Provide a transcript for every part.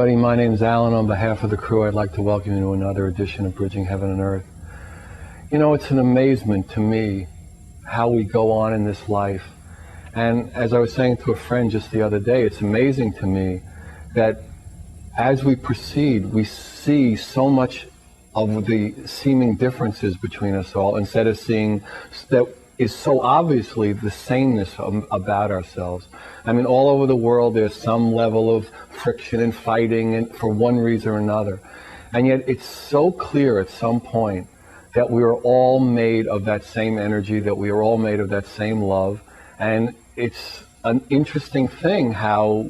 everybody. My name is Alan. On behalf of the crew, I'd like to welcome you to another edition of Bridging Heaven and Earth. You know, it's an amazement to me how we go on in this life. And as I was saying to a friend just the other day, it's amazing to me that as we proceed, we see so much of the seeming differences between us all, instead of seeing that is so obviously the sameness about ourselves. I mean, all over the world, there's some level of friction and fighting, and for one reason or another. And yet it's so clear at some point that we are all made of that same energy, that we are all made of that same love. And it's an interesting thing how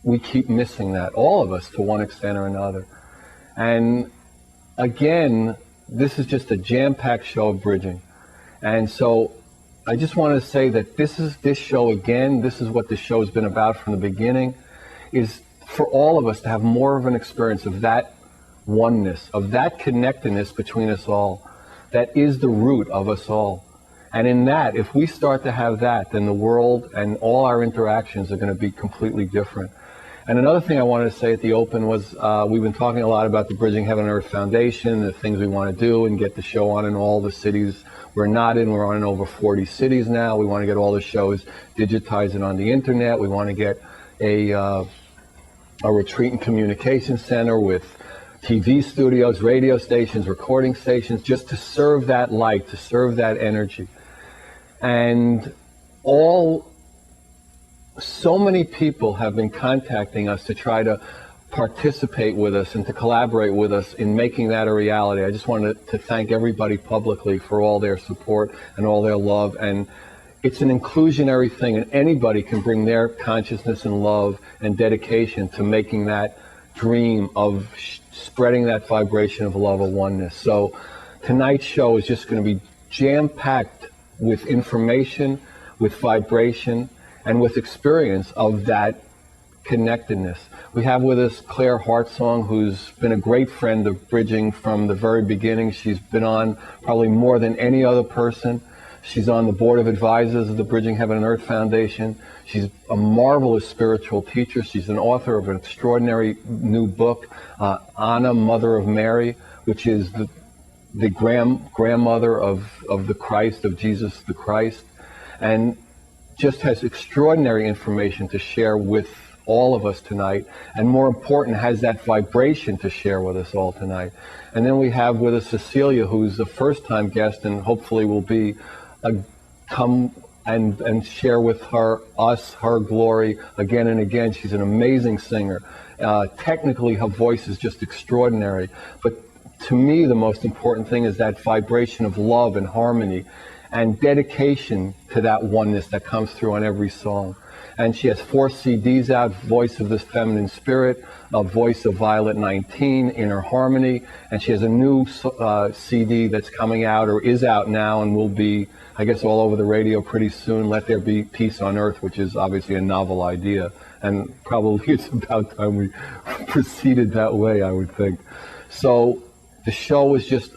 we keep missing that, all of us to one extent or another. And again, this is just a jam-packed show of bridging. And so I just want to say that this show, again, this is what this show has been about from the beginning, is for all of us to have more of an experience of that oneness, of that connectedness between us all, that is the root of us all. And in that, if we start to have that, then the world and all our interactions are going to be completely different. And another thing I wanted to say at the open was we've been talking a lot about the Bridging Heaven and Earth Foundation, the things we want to do and get the show on in all the cities we're not in. We're on in over 40 cities now. We want to get all the shows digitized and on the internet. We want to get a retreat and communication center with TV studios, radio stations, recording stations, just to serve that light, to serve that energy. And so many people have been contacting us to try to participate with us and to collaborate with us in making that a reality. I just wanted to thank everybody publicly for all their support and all their love. And it's an inclusionary thing, and anybody can bring their consciousness and love and dedication to making that dream of spreading that vibration of love of oneness. So tonight's show is just going to be jam-packed with information, with vibration, and with experience of that connectedness. We have with us Claire Heartsong, who's been a great friend of Bridging from the very beginning. She's been on probably more than any other person. She's on the board of advisors of the Bridging Heaven and Earth Foundation. She's a marvelous spiritual teacher. She's an author of an extraordinary new book, Anna, Mother of Mary, which is the grandmother of the Christ, of Jesus the Christ, and just has extraordinary information to share with all of us tonight, and more important, has that vibration to share with us all tonight. And then we have with us Cecilia, who's a first-time guest, and hopefully will be come and share with us her glory again and again. She's an amazing singer. Technically, her voice is just extraordinary. But to me, the most important thing is that vibration of love and harmony and dedication to that oneness that comes through on every song. And she has 4 CDs out: Voice of the Feminine Spirit, Voice of Violet 19, Inner Harmony, and she has a new CD that's coming out, or is out now, and will be, I guess, all over the radio pretty soon, Let There Be Peace on Earth, which is obviously a novel idea, and probably it's about time we proceeded that way, I would think. So the show is just,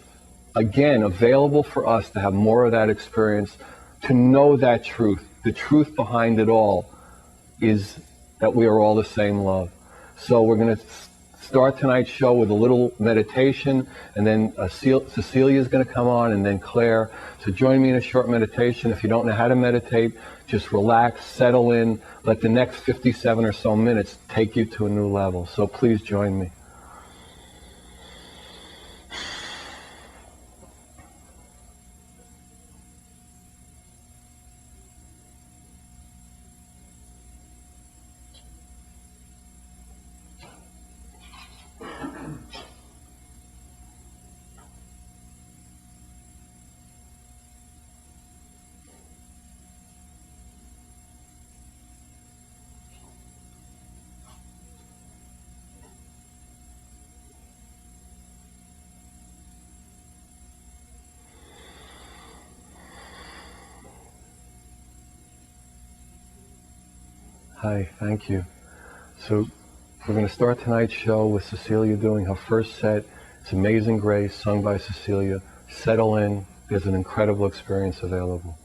again, available for us to have more of that experience, to know that truth. The truth behind it all is that we are all the same love. So we're going to start tonight's show with a little meditation, and then Cecilia is going to come on, and then Claire. So join me in a short meditation. If you don't know how to meditate, just relax, settle in, let the next 57 or so minutes take you to a new level. So please join me. Hi, thank you. So we're going to start tonight's show with Cecilia doing her first set. It's Amazing Grace, sung by Cecilia. Settle in. There's an incredible experience available.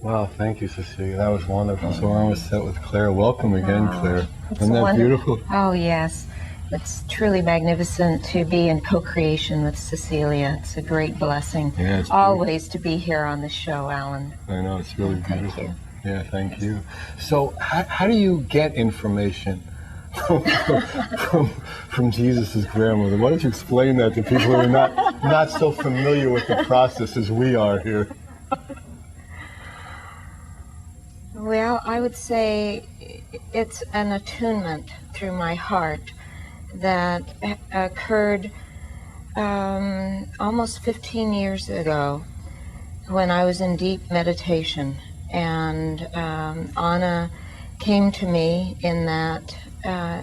Wow, thank you, Cecilia. That was wonderful. So we're almost set with Claire. Welcome again, Claire. Isn't that beautiful? Oh, yes. It's truly magnificent to be in co-creation with Cecilia. It's a great blessing. Yeah, it's always to be here on the show, Alan. I know, it's really beautiful. Thank you. Yeah, thank you. So how do you get information from Jesus' grandmother? Why don't you explain that to people who are not so familiar with the process as we are here? Well, I would say it's an attunement through my heart that occurred almost 15 years ago when I was in deep meditation. And Anna came to me in that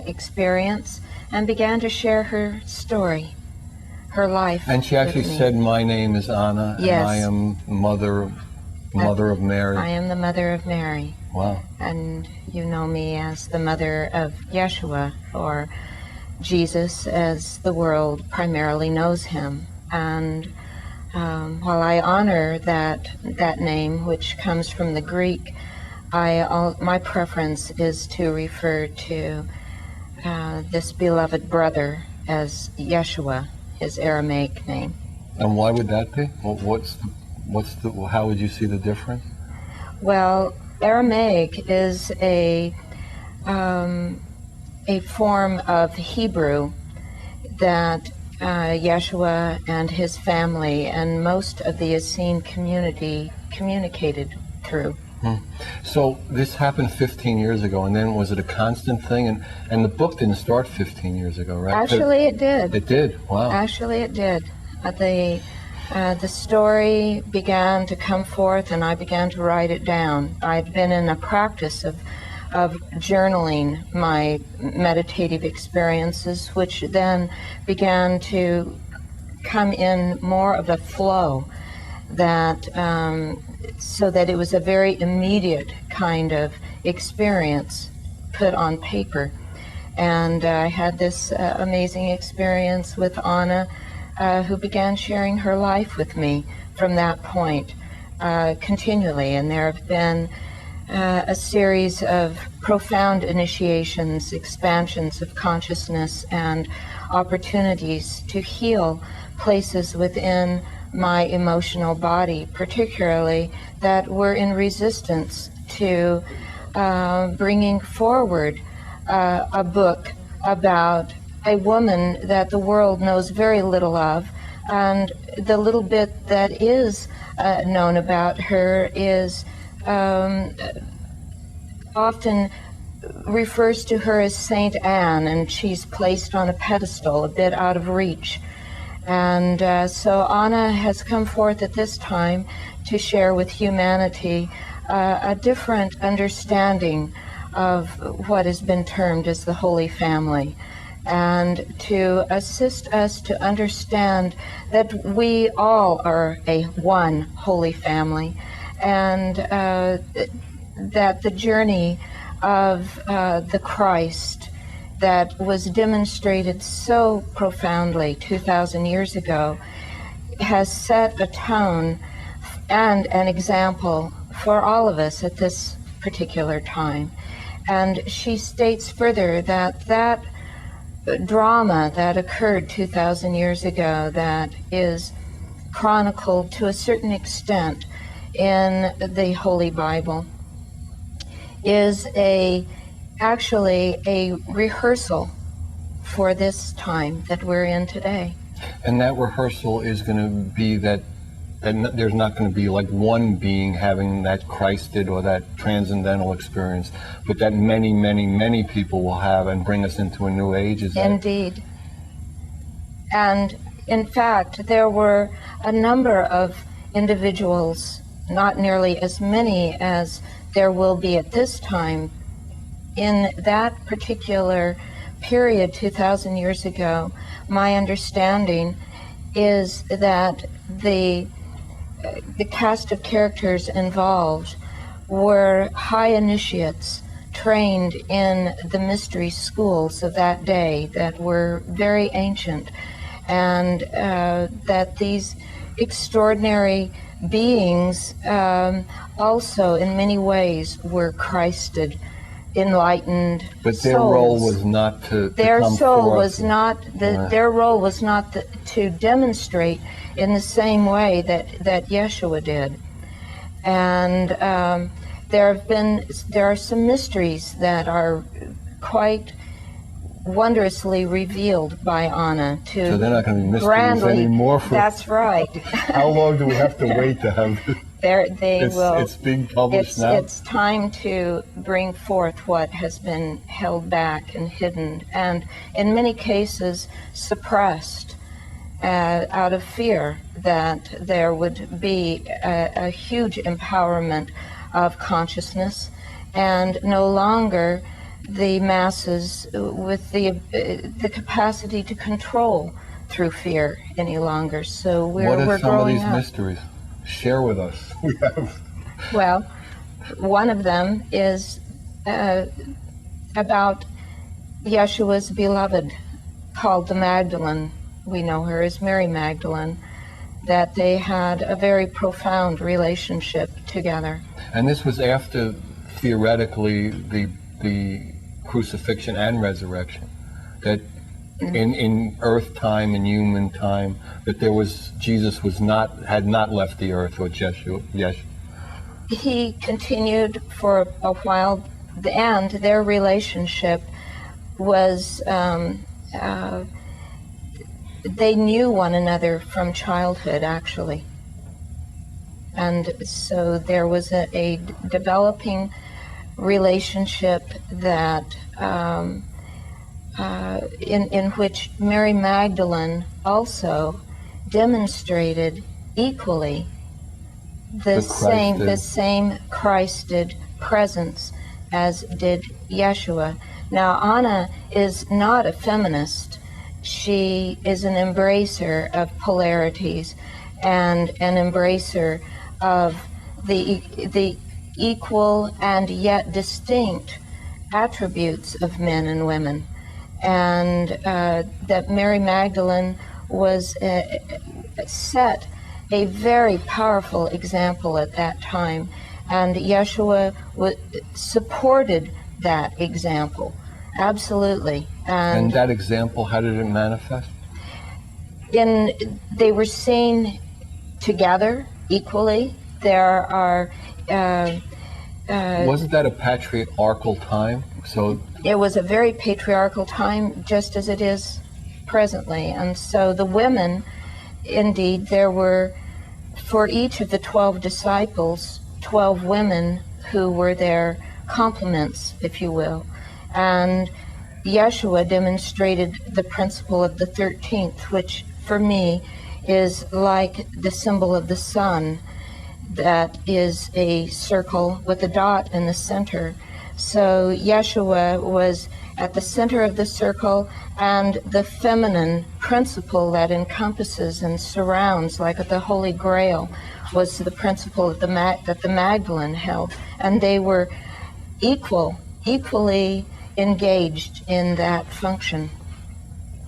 experience and began to share her story, her life. And she actually said, "My name is Anna, yes. And I am Mother of Mary." I am the Mother of Mary. Wow. And you know me as the Mother of Yeshua, or Jesus as the world primarily knows him. And while I honor that name, which comes from the Greek, my preference is to refer to this beloved brother as Yeshua, his Aramaic name. And why would that be? How would you see the difference? Well, Aramaic is a form of Hebrew that Yeshua and his family and most of the Essene community communicated through. So this happened 15 years ago, and then was it a constant thing? And the book didn't start 15 years ago, right? Actually, it did. It did? Wow. Actually, it did. The story began to come forth, and I began to write it down. I'd been in a practice of journaling my meditative experiences, which then began to come in more of a flow, that so that it was a very immediate kind of experience put on paper. And I had this amazing experience with Anna, who began sharing her life with me from that point continually. And there have been a series of profound initiations, expansions of consciousness, and opportunities to heal places within my emotional body, particularly that were in resistance to bringing forward a book about a woman that the world knows very little of, and the little bit that is known about her is often refers to her as Saint Anne, and she's placed on a pedestal a bit out of reach. And so Anna has come forth at this time to share with humanity a different understanding of what has been termed as the Holy Family, and to assist us to understand that we all are a one Holy Family, and that the journey of the Christ that was demonstrated so profoundly 2,000 years ago has set a tone and an example for all of us at this particular time. And she states further that that drama that occurred 2,000 years ago, that is chronicled to a certain extent in the Holy Bible, is actually a rehearsal for this time that we're in today. And that rehearsal is going to be that there's not going to be like one being having that Christed or that transcendental experience, but that many, many, many people will have and bring us into a new age. Is that? Indeed. And in fact, there were a number of individuals, not nearly as many as there will be at this time, in that particular period 2,000 years ago. My understanding is that the cast of characters involved were high initiates trained in the mystery schools of that day that were very ancient, and that these extraordinary beings also in many ways were Christed, enlightened But their souls. role was not to Their come soul forth. was not, their role was not to demonstrate in the same way that Yeshua did. And there are some mysteries that are quite wondrously revealed by Anna to So they're not going to be mysteries grandly, anymore. that's right. How long do we have to wait to have It's being published now? It's time to bring forth what has been held back and hidden, and in many cases suppressed out of fear that there would be a huge empowerment of consciousness, and no longer the masses with the capacity to control through fear any longer. So what are we're some of growing these up. mysteries? Share with us. We have. Well, one of them is about Yeshua's beloved, called the Magdalene. We know her as Mary Magdalene, that they had a very profound relationship together. And this was after, theoretically, the crucifixion and resurrection. That in earth time and human time, that Jesus had not left the earth, or Yeshua. He continued for a while, and their relationship was, they knew one another from childhood, actually. And so there was a developing relationship that in which Mary Magdalene also demonstrated equally the same Christed presence as did Yeshua. Now, Anna is not a feminist. She is an embracer of polarities and an embracer of the equal and yet distinct attributes of men and women. And that Mary Magdalene was set a very powerful example at that time, and Yeshua supported that example, absolutely. And that example, how did it manifest? They were seen together equally. There are wasn't that a patriarchal time? So it was a very patriarchal time, just as it is presently. And so the women, indeed, there were, for each of the 12 disciples, 12 women who were their complements, if you will. And Yeshua demonstrated the principle of the 13th, which for me is like the symbol of the sun, that is a circle with a dot in the center. So Yeshua was at the center of the circle, and the feminine principle that encompasses and surrounds, like the Holy Grail, was the principle of that the Magdalene held. And they were equally engaged in that function.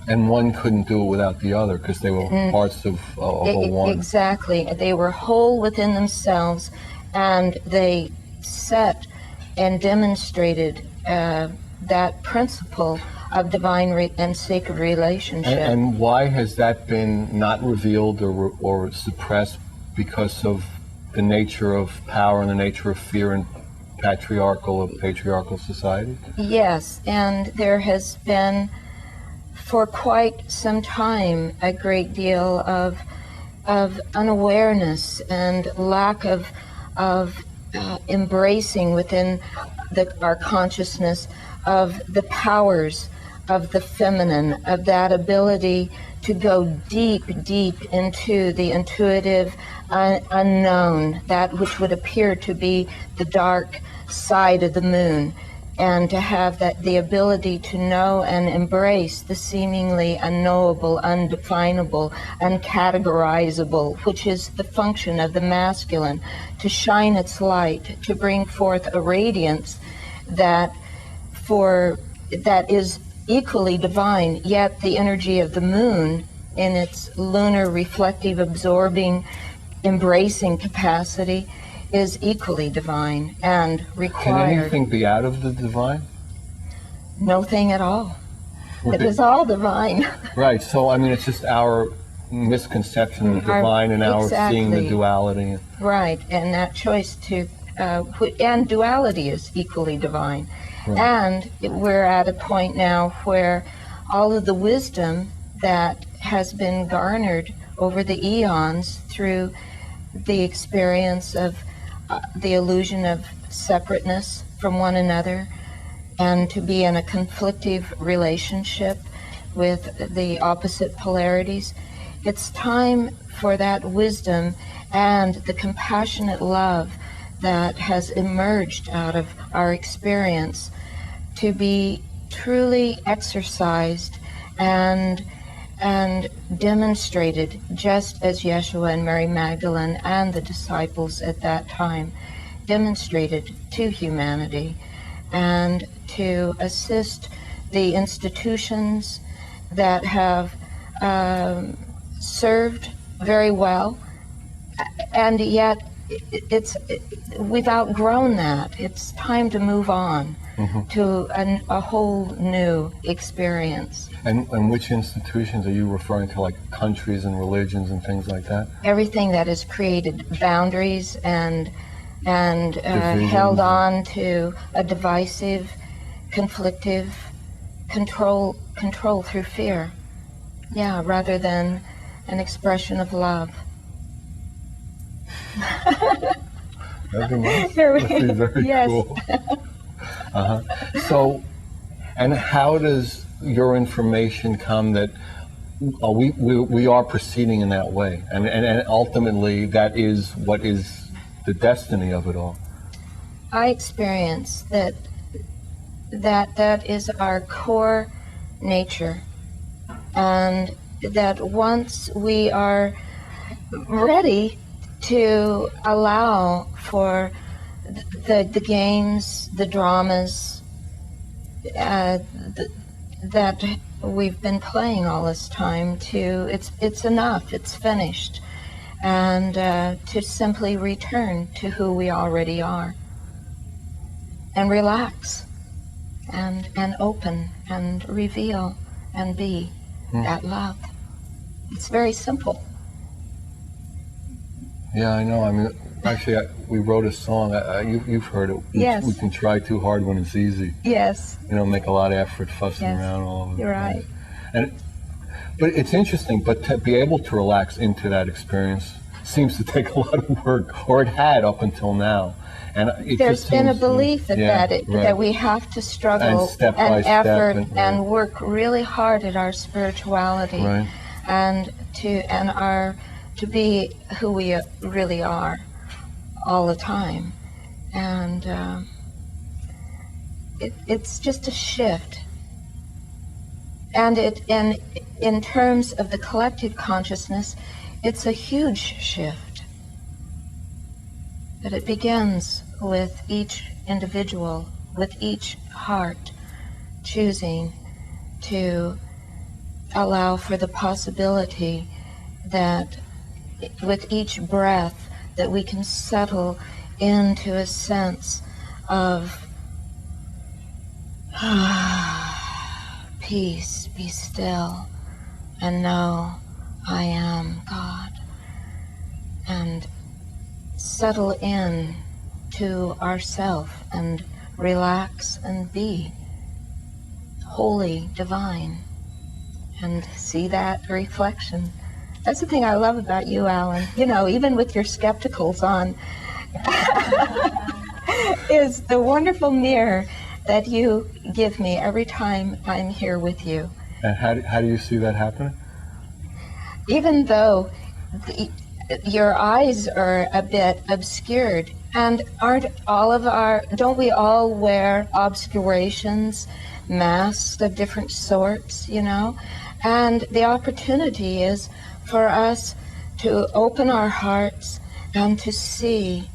And one couldn't do it without the other, because they were parts of a one. Exactly. They were whole within themselves, and they set and demonstrated that principle of divine and sacred relationship. And why has that been not revealed or suppressed? Because of the nature of power and the nature of fear in patriarchal society? Yes, and there has been for quite some time a great deal of unawareness and lack of embracing within our consciousness of the powers of the feminine, of that ability to go deep into the intuitive unknown, that which would appear to be the dark side of the moon, and to have the ability to know and embrace the seemingly unknowable, undefinable, uncategorizable, which is the function of the masculine, to shine its light, to bring forth a radiance that is equally divine, yet the energy of the moon in its lunar, reflective, absorbing, embracing capacity is equally divine and required. Can anything be out of the divine? No thing at all. It is all divine. Right. So, I mean, it's just our misconception of the divine and our seeing the duality. Right. And that choice to, and duality is equally divine. Right. And we're at a point now where all of the wisdom that has been garnered over the eons through the experience of the illusion of separateness from one another, and to be in a conflictive relationship with the opposite polarities. It's time for that wisdom and the compassionate love that has emerged out of our experience to be truly exercised and demonstrated, just as Yeshua and Mary Magdalene and the disciples at that time demonstrated to humanity, and to assist the institutions that have served very well, and yet we've outgrown that. It's time to move on to a whole new experience. And which institutions are you referring to, like countries and religions and things like that? Everything that has created boundaries and held on to a divisive, conflictive control through fear. Yeah, rather than an expression of love. That'd be nice. That'd be very cool. So, and how does your information come that we are proceeding in that way, and ultimately that is what is the destiny of it all? I experience that is our core nature, and that once we are ready to allow for the games, the dramas that we've been playing all this time, it's enough, it's finished, and to simply return to who we already are, and relax, and open, and reveal, and be that love. It's very simple. Yeah, I know. I mean, actually, we wrote a song. You've heard it. Yes. We can try too hard when it's easy. Yes. You know, make a lot of effort fussing around all over. You're right. But it's interesting. But to be able to relax into that experience seems to take a lot of work, or it had up until now. And there's been a belief that we have to struggle and effort and work really hard at our spirituality, and to be who we really are all the time. And it's just a shift. And in terms of the collective consciousness, it's a huge shift. But it begins with each individual, with each heart choosing to allow for the possibility that with each breath that we can settle into a sense of peace, be still, and know I am God, and settle in to ourself and relax and be wholly divine, and see that reflection. That's the thing I love about you, Alan. You know, even with your skepticals on, is the wonderful mirror that you give me every time I'm here with you. And how do you see that happening? Even though your eyes are a bit obscured, and don't we all wear obscurations, masks of different sorts, you know? And the opportunity is for us to open our hearts and to see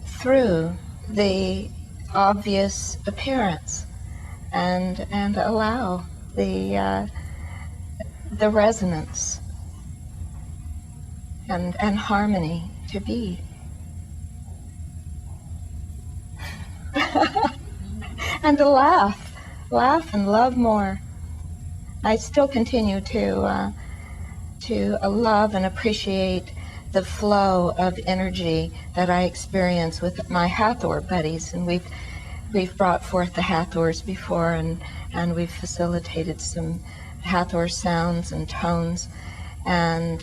through the obvious appearance, and allow the resonance and harmony to be. And to laugh and love more. I still continue to love and appreciate the flow of energy that I experience with my Hathor buddies, and we've brought forth the Hathors before, and we've facilitated some Hathor sounds and tones, and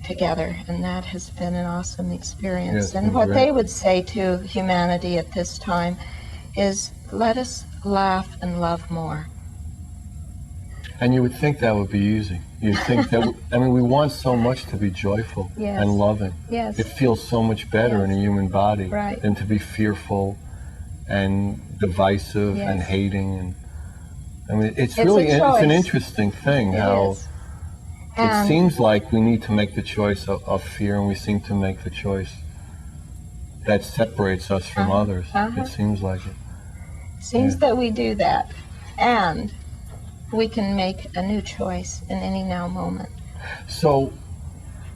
together, and that has been an awesome experience. Yes, and what great. they would say to humanity at this time is, let us laugh and love more. And you would think that would be easy. You'd think that, I mean, we want so much to be joyful Yes. and loving. Yes. It feels so much better in a human body Right. than to be fearful and divisive Yes. and hating. And I mean, it's a really, it's an choice. interesting thing It how is. it And seems like we need to make the choice of fear, and we seem to make the choice that separates us from others. It seems like it. seems that we do that, and we can make a new choice in any now moment. So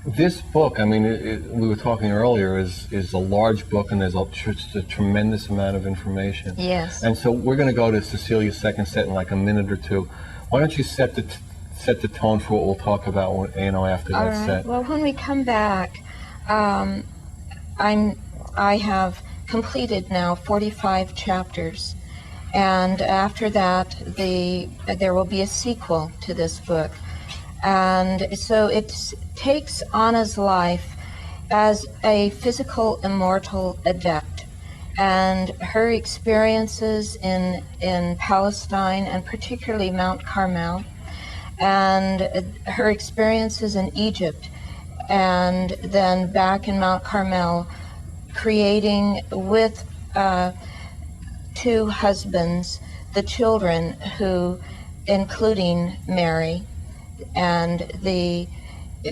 this book, I mean, we were talking earlier, is a large book, and there's just a tremendous amount of information. Yes. And so we're going to go to Cecilia's second set in like a minute or two. Why don't you set the tone for what we'll talk about, after All that right. set? Well, when we come back, I have completed now 45 chapters, and after that, there will be a sequel to this book. And so it takes Anna's life as a physical immortal adept, and her experiences in Palestine, and particularly Mount Carmel, and her experiences in Egypt, and then back in Mount Carmel, creating with two husbands the children who, including Mary, and the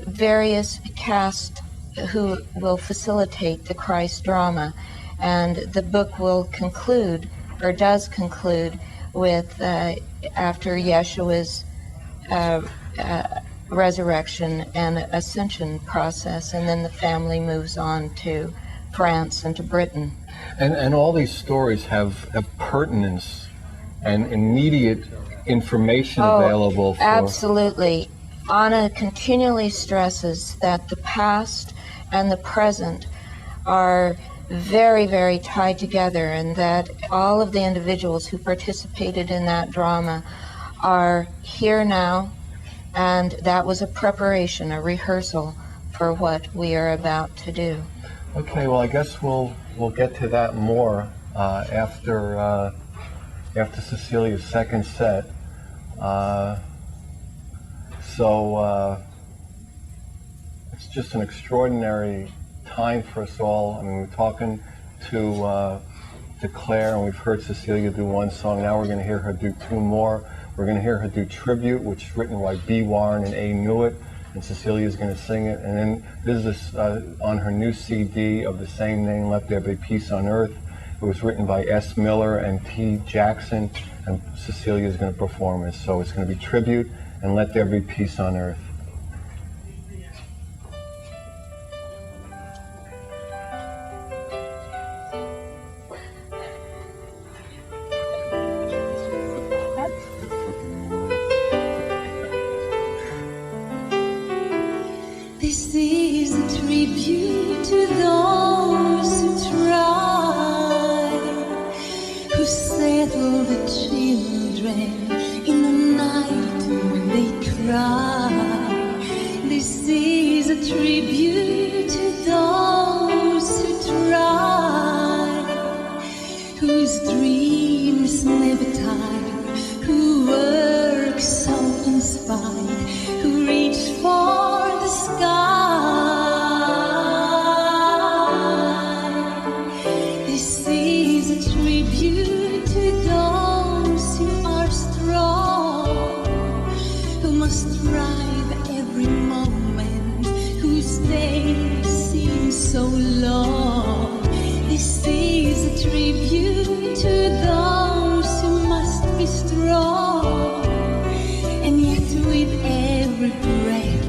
various cast who will facilitate the Christ drama. And the book will conclude, or does conclude, with after Yeshua's resurrection and ascension process, and then the family moves on to France and to Britain. And all these stories have pertinence and immediate information available for... Absolutely. Anna continually stresses that the past and the present are very, very tied together, and that all of the individuals who participated in that drama are here now, and that was a preparation, a rehearsal for what we are about to do. Okay, well, I guess we'll get to that more after Cecilia's second set. So it's just an extraordinary time for us all. I mean, we're talking to Claire, and we've heard Cecilia do one song. Now we're going to hear her do two more. We're going to hear her do Tribute, which is written by B. Warren and A. Newitt, and Cecilia is going to sing it. And then this is on her new CD of the same name, Let There Be Peace on Earth. It was written by S. Miller and T. Jackson, and Cecilia is going to perform it. So it's going to be Tribute and Let There Be Peace on Earth. This is a tribute to those who try, who settle the children in the night when they cry. This is a tribute to those who try, whose dreams never tire, who work so inspired, who reach for the sky. This is a tribute to those who are strong, who must strive every moment, whose days seem so long. This is a tribute to those who must be strong, and yet with every breath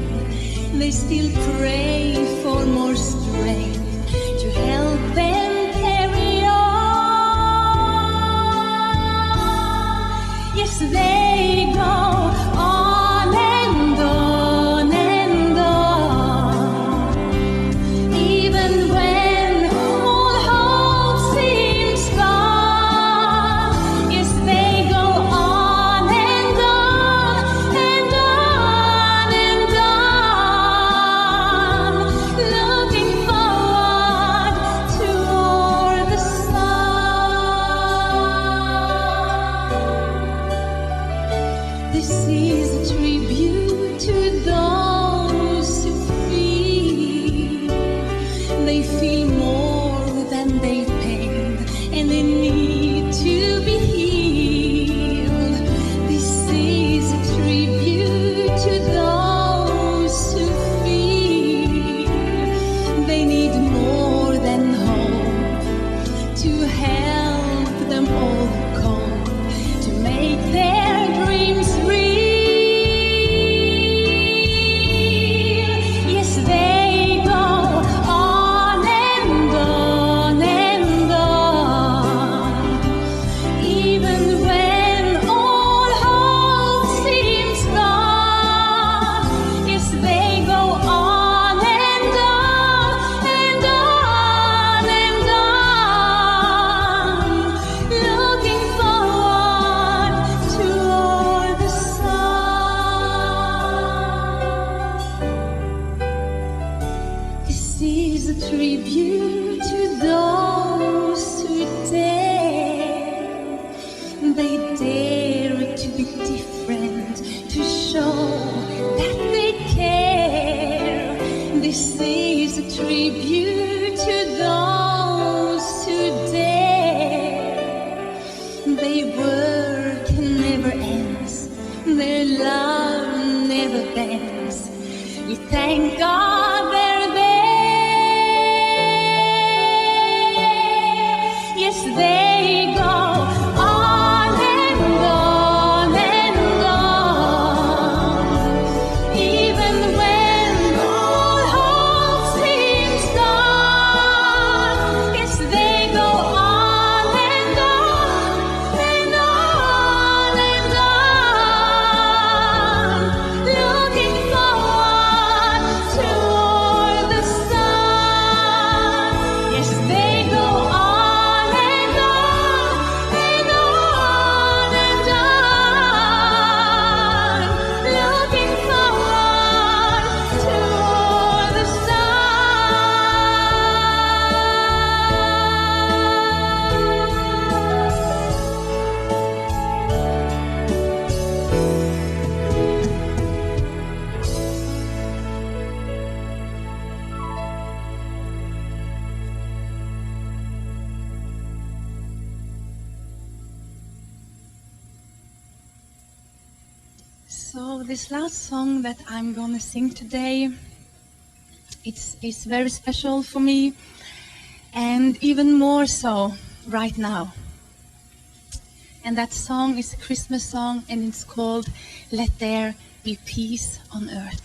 they still pray So this last song that I'm gonna sing today, it's very special for me, and even more so right now. And that song is a Christmas song, and it's called "Let There Be Peace on Earth."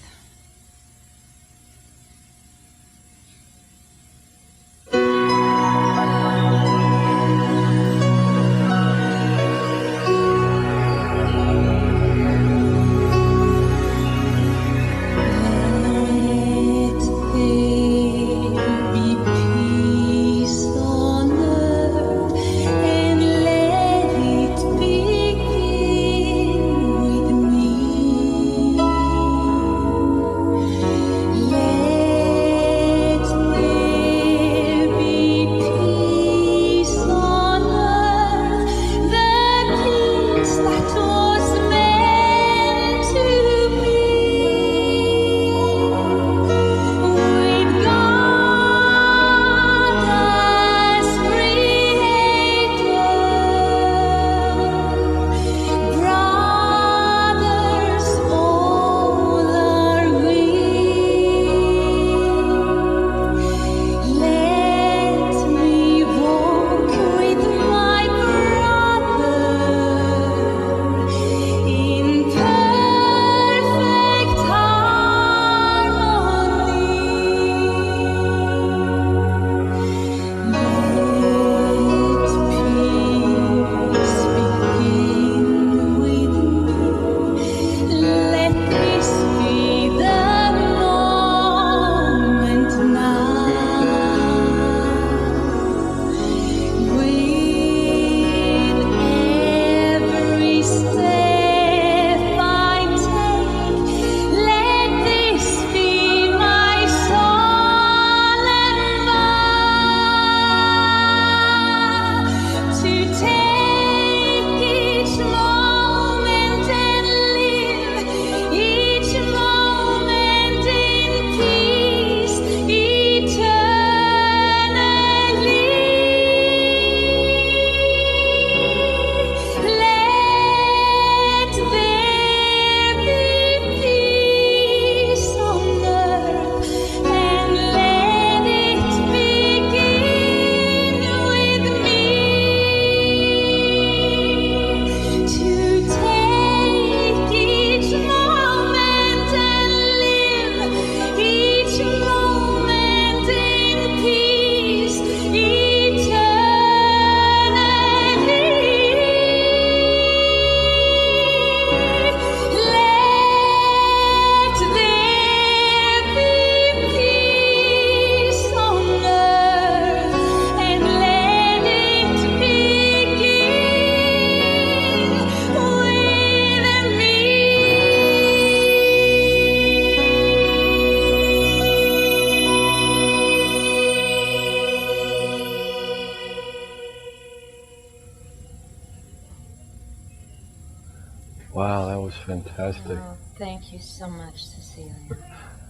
Wow, that was fantastic. Oh, thank you so much, Cecilia.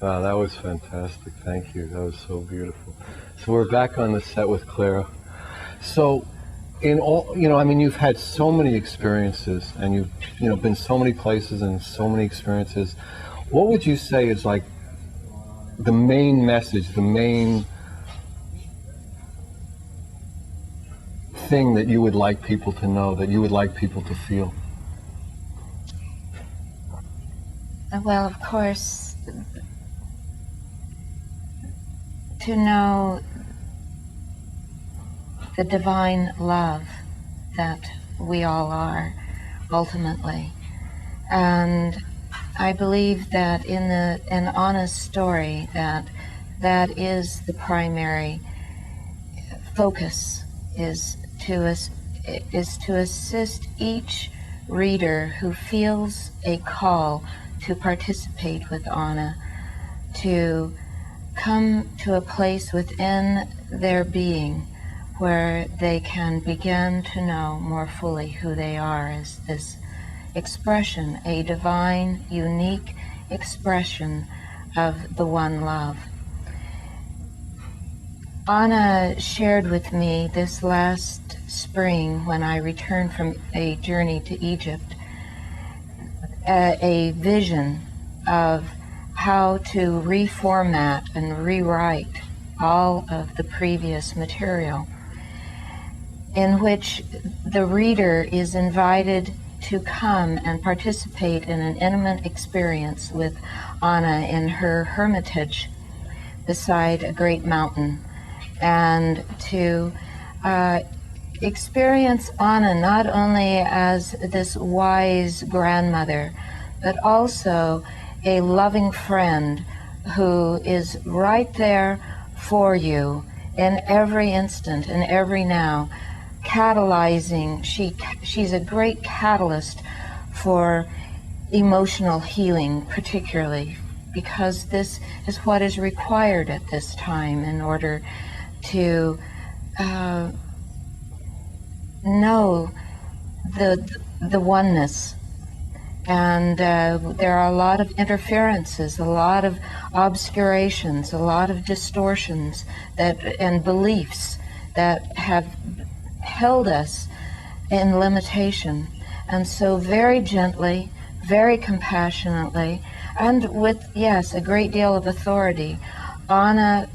Wow, that was fantastic. Thank you. That was so beautiful. So we're back on the set with Clara. So in all, I mean, you've had so many experiences, and you've been so many places and so many experiences. What would you say is like the main message, the main thing that you would like people to know, that you would like people to feel? Well, of course, to know the divine love that we all are, ultimately. And I believe that in Anna's story, that is the primary focus, is to assist each reader who feels a call to participate with Anna, to come to a place within their being where they can begin to know more fully who they are as this expression, a divine, unique expression of the one love. Anna shared with me this last spring when I returned from a journey to Egypt a vision of how to reformat and rewrite all of the previous material, in which the reader is invited to come and participate in an intimate experience with Anna in her hermitage beside a great mountain, and to experience Anna not only as this wise grandmother, but also a loving friend who is right there for you in every instant, in every now, catalyzing. She's a great catalyst for emotional healing, particularly because this is what is required at this time in order to know the oneness. And there are a lot of interferences, a lot of obscurations, a lot of distortions and beliefs that have held us in limitation. And so very gently, very compassionately, and with, yes, a great deal of authority, Anna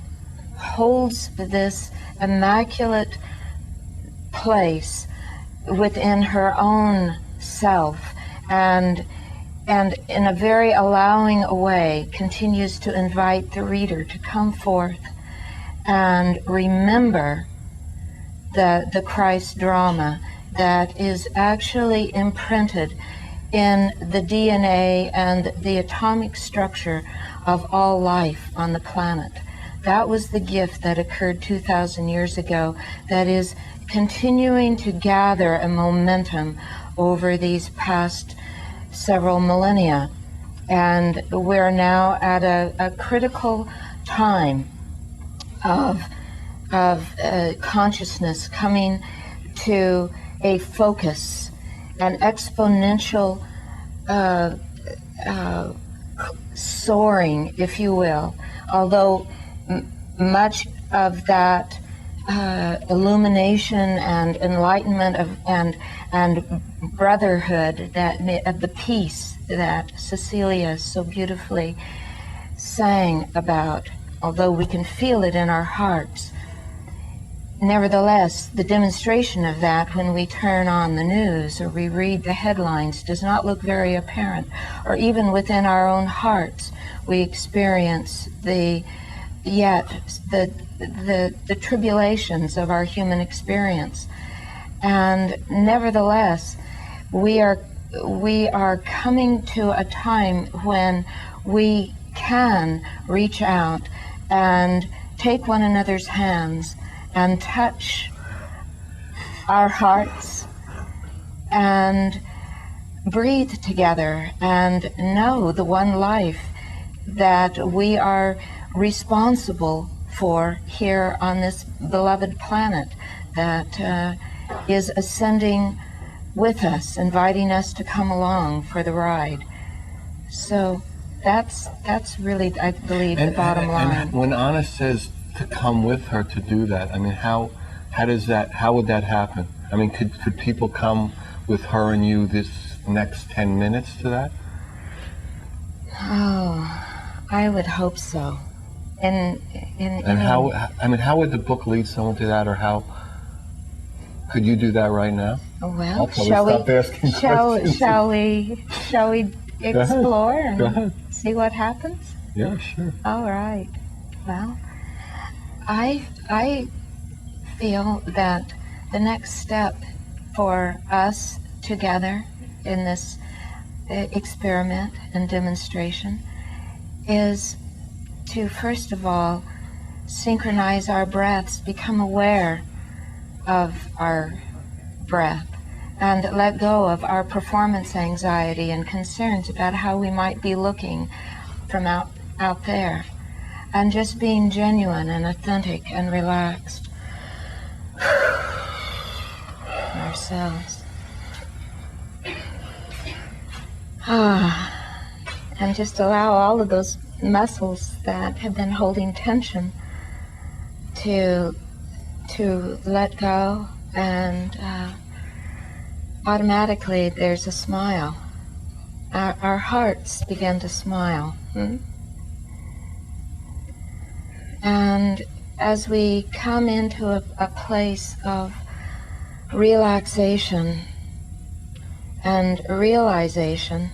holds this immaculate place within her own self, and in a very allowing way continues to invite the reader to come forth and remember the Christ drama that is actually imprinted in the DNA and the atomic structure of all life on the planet. That was the gift that occurred 2,000 years ago that is continuing to gather a momentum over these past several millennia. And we're now at a critical time of consciousness coming to a focus, an exponential soaring, if you will, although much of that illumination and enlightenment and brotherhood, of the peace that Cecilia so beautifully sang about, although we can feel it in our hearts, nevertheless, the demonstration of that when we turn on the news or we read the headlines does not look very apparent. Or even within our own hearts, we experience the tribulations of our human experience. And nevertheless, we are coming to a time when we can reach out and take one another's hands and touch our hearts and breathe together and know the one life that we are responsible for here on this beloved planet that is ascending with us, inviting us to come along for the ride. So that's really, I believe, the bottom line. And when Anna says to come with her to do that, I mean, how would that happen? I mean, could people come with her and you this next 10 minutes to that? Oh, I would hope so. And how would the book lead someone to that, or how could you do that right now? Well, shall we explore and see what happens? Yeah, sure. All right. Well, I feel that the next step for us together in this experiment and demonstration is to, first of all, synchronize our breaths, become aware of our breath, and let go of our performance anxiety and concerns about how we might be looking from out there, and just being genuine and authentic and relaxed ourselves. And just allow all of those muscles that have been holding tension to let go, and automatically there's a smile our hearts begin to smile. And as we come into a place of relaxation and realization,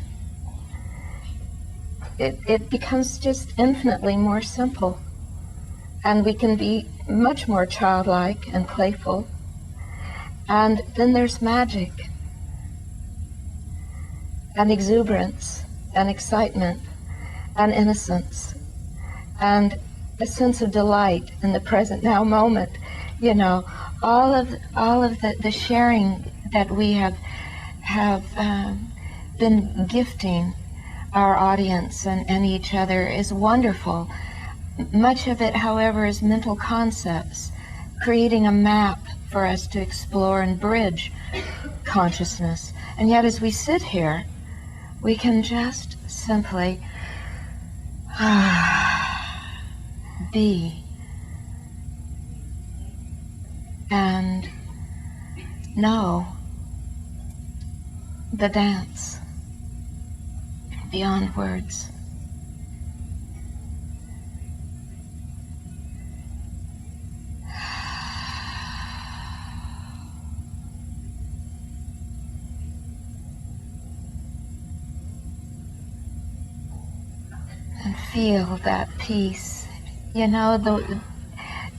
it becomes just infinitely more simple. And we can be much more childlike and playful. And then there's magic and exuberance and excitement and innocence and a sense of delight in the present now moment. You know, all of the sharing that we have been gifting our audience and each other is wonderful. Much of it, however, is mental concepts, creating a map for us to explore and bridge consciousness. And yet as we sit here, we can just simply be and know the dance beyond words. And feel that peace. You know,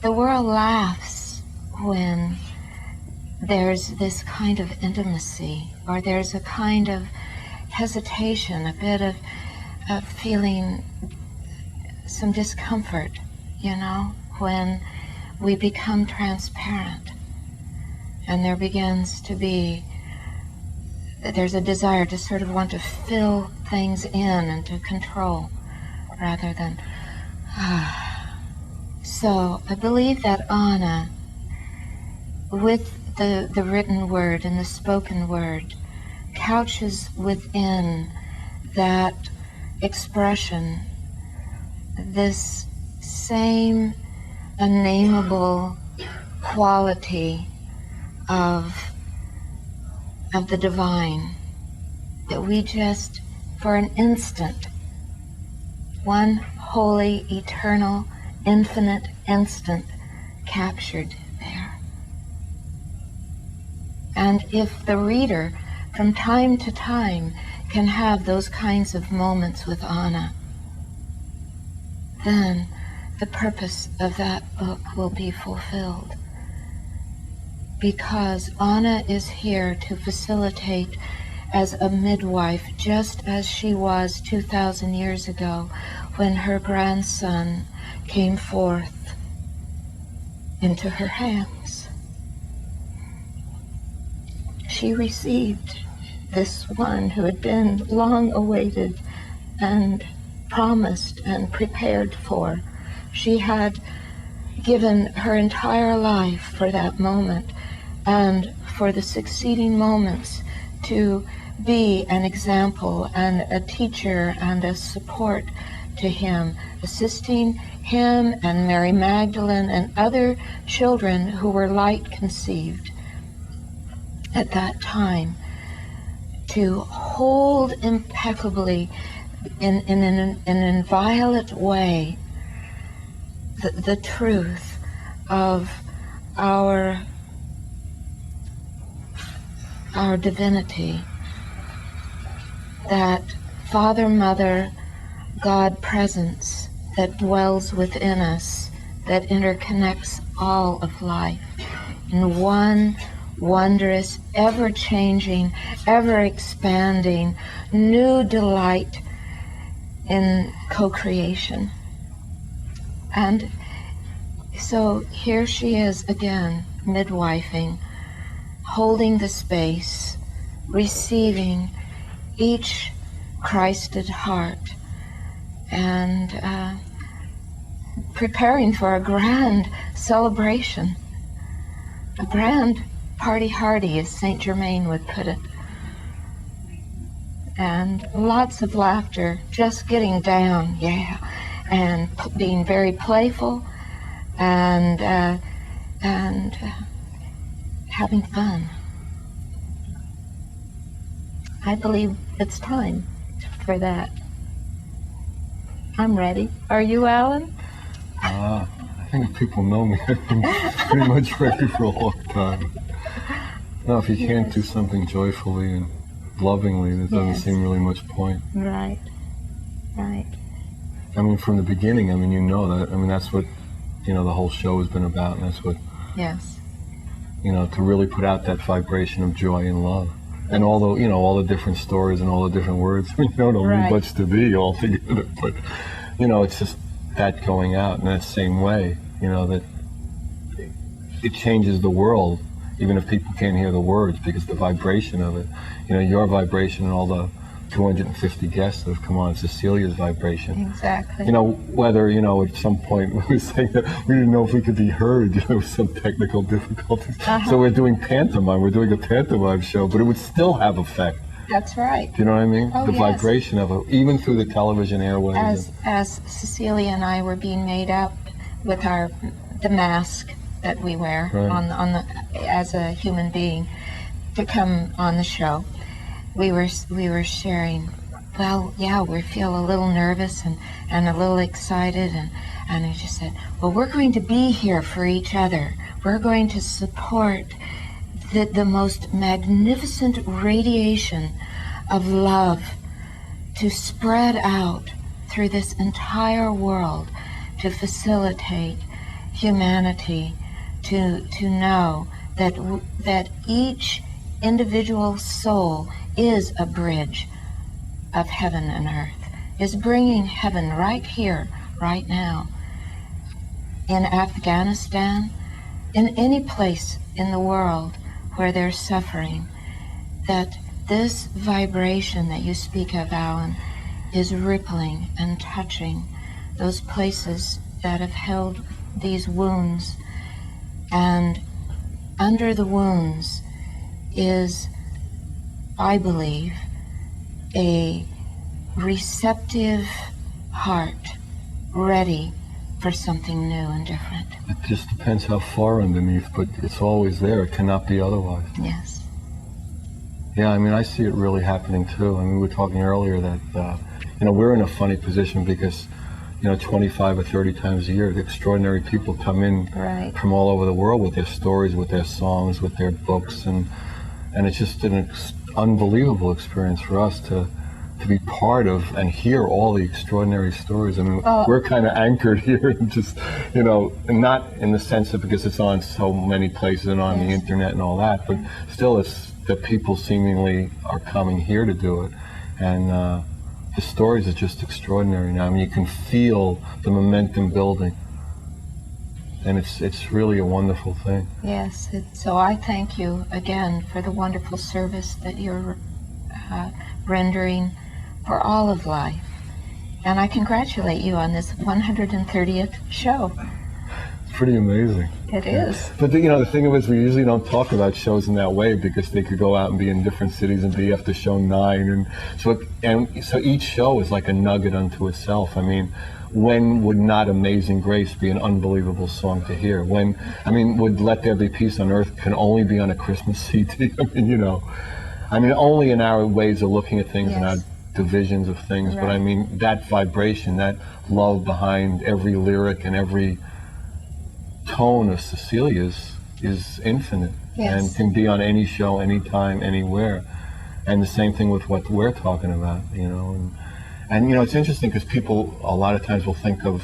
the world laughs when there's this kind of intimacy, or there's a kind of hesitation, a bit of feeling some discomfort, you know, when we become transparent and there begins to be, there's a desire to sort of want to fill things in and to control rather than So I believe that Anna, with the written word and the spoken word, couches within that expression this same unnameable quality of the divine, that we just, for an instant, one holy, eternal, infinite instant, captured there. And if the reader, from time to time, can have those kinds of moments with Anna, then the purpose of that book will be fulfilled. Because Anna is here to facilitate as a midwife, just as she was 2,000 years ago when her grandson came forth into her hands. She received this one who had been long awaited and promised and prepared for. She had given her entire life for that moment and for the succeeding moments to be an example and a teacher and a support to him, assisting him and Mary Magdalene and other children who were light conceived at that time, to hold impeccably in an inviolate way the truth of our divinity, that Father, Mother, God presence that dwells within us, that interconnects all of life in one wondrous, ever-changing, ever-expanding, new delight in co-creation. And so here she is again, midwifing, holding the space, receiving each Christed heart, and preparing for a grand celebration, a grand party hardy, as Saint Germain would put it, and lots of laughter, just getting down, yeah, and being very playful and having fun. I believe it's time for that. I'm ready. Are you, Alan? I think if people know me, I've been pretty much ready for a long time. No, if you can't do something joyfully and lovingly, there doesn't seem really much point. Right. Right. I mean, from the beginning, I mean, you know that. I mean, that's what, the whole show has been about, and that's what, Yes. to really put out that vibration of joy and love. And all the, all the different stories and all the different words, don't mean much to me altogether, but, it's just that going out in that same way, that it changes the world, even if people can't hear the words, because the vibration of it, your vibration and all the 250 guests that have come on, Cecilia's vibration. Exactly. Whether, at some point we were saying that we didn't know if we could be heard, with some technical difficulties. So we're doing pantomime, we're doing a pantomime show, but it would still have effect. That's right. Do you know what I mean? Oh, the yes. vibration of it, even through the television airwaves. As Cecilia and I were being made up with the mask that we wear as a human being to come on the show, we were sharing. Well, yeah, we feel a little nervous and a little excited, and he just said, well, we're going to be here for each other. We're going to support the most magnificent radiation of love to spread out through this entire world to facilitate humanity to know that each individual soul is a bridge of heaven and earth, is bringing heaven right here, right now, in Afghanistan, in any place in the world where there's suffering, that this vibration that you speak of, Alan, is rippling and touching those places that have held these wounds. And under the wounds is, I believe, a receptive heart ready for something new and different. It just depends how far underneath, but it's always there. It cannot be otherwise. Yes. Yeah, I mean, I see it really happening too. I mean, we were talking earlier that, we're in a funny position because, 25 or 30 times a year, the extraordinary people come in from all over the world with their stories, with their songs, with their books, and it's just an unbelievable experience for us to be part of and hear all the extraordinary stories. I mean, we're kind of anchored here and just, and not in the sense of because it's on so many places and on the internet and all that, but still it's that people seemingly are coming here to do it. And the stories are just extraordinary now. I mean, you can feel the momentum building. And it's really a wonderful thing. Yes, so I thank you again for the wonderful service that you're rendering for all of life. And I congratulate you on this 130th show. It's pretty amazing. It is. But the thing is, we usually don't talk about shows in that way because they could go out and be in different cities and be after show 9. And so each show is like a nugget unto itself. I mean, when would not Amazing Grace be an unbelievable song to hear? Would Let There Be Peace on Earth can only be on a Christmas CD? Only in our ways of looking at things and our divisions of things, but that vibration, that love behind every lyric and every tone of Cecilia's is infinite and can be on any show, anytime, anywhere. And the same thing with what we're talking about, And it's interesting because people a lot of times will think of,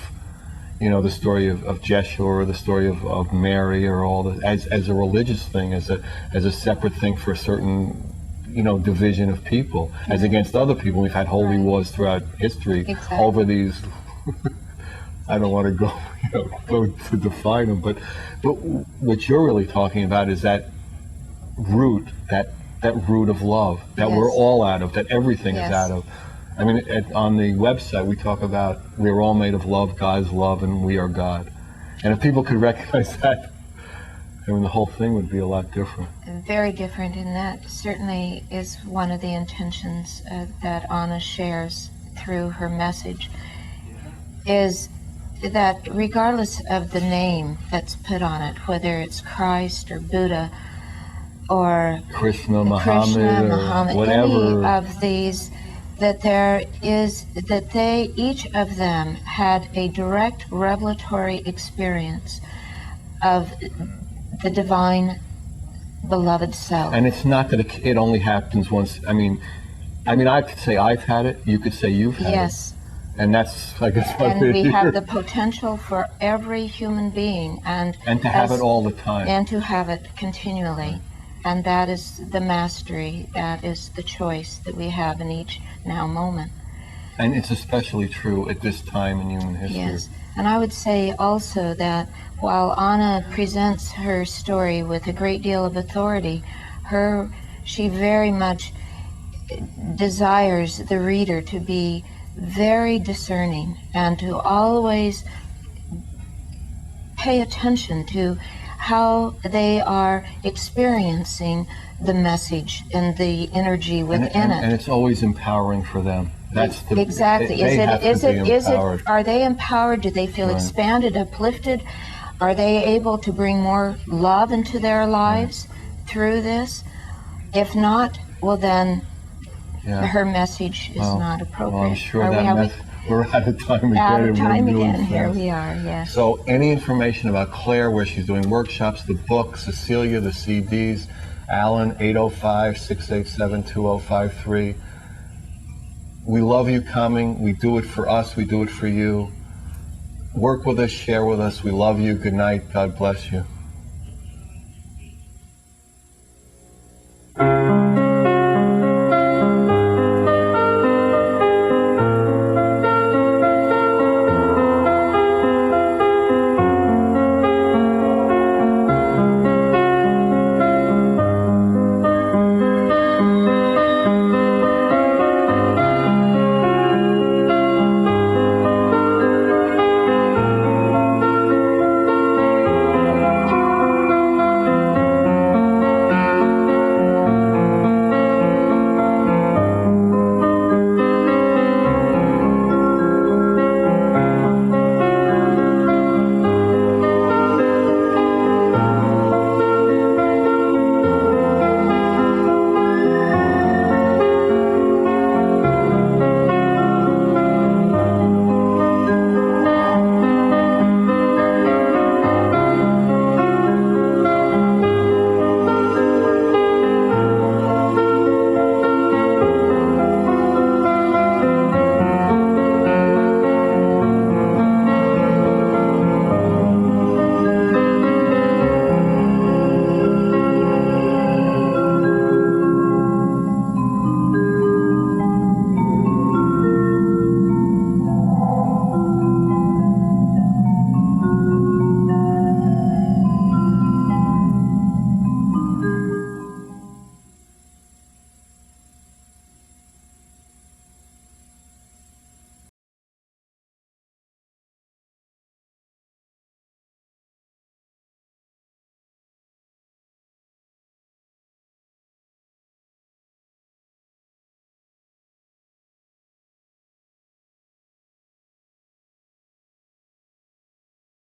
the story of Jeshua or the story of Mary or as a religious thing, as a separate thing for a certain, division of people, as against other people. We've had holy wars throughout history over these. I don't want to go to define them, but what you're really talking about is that root, that root of love that we're all out of, that everything is out of. On the website, we talk about we're all made of love, God's love, and we are God. And if people could recognize that, the whole thing would be a lot different. Very different, and that certainly is one of the intentions that Anna shares through her message, is that regardless of the name that's put on it, whether it's Christ or Buddha or Krishna, Muhammad, or whatever, any of these that they, each of them, had a direct revelatory experience of the divine beloved self. And it's not that it only happens once. I mean, I could say I've had it. You could say you've had Yes. it. And that's, I guess, what And we're we here. have the potential for every human being, and to have it all the time. and to have it continually. Right. And that is the mastery, that is the choice that we have in each now moment. And it's especially true at this time in human history. Yes. And I would say also that while Anna presents her story with a great deal of authority, she very much desires the reader to be very discerning and to always pay attention to how they are experiencing the message and the energy within it. And it's always empowering for them. That's the Exactly. They have to be empowered. Are they empowered? Do they feel Right. expanded, uplifted? Are they able to bring more love into their lives through this? If not, well then Yeah. her message is not appropriate. Well, I'm sure Or we're out of time again. out and of we're time doing again. Here fast. we are, yes. So any information about Claire, where she's doing workshops, the book, Cecilia, the CDs, Alan, 805-687-2053. We love you coming. We do it for us. We do it for you. Work with us, share with us. We love you. Good night. God bless you.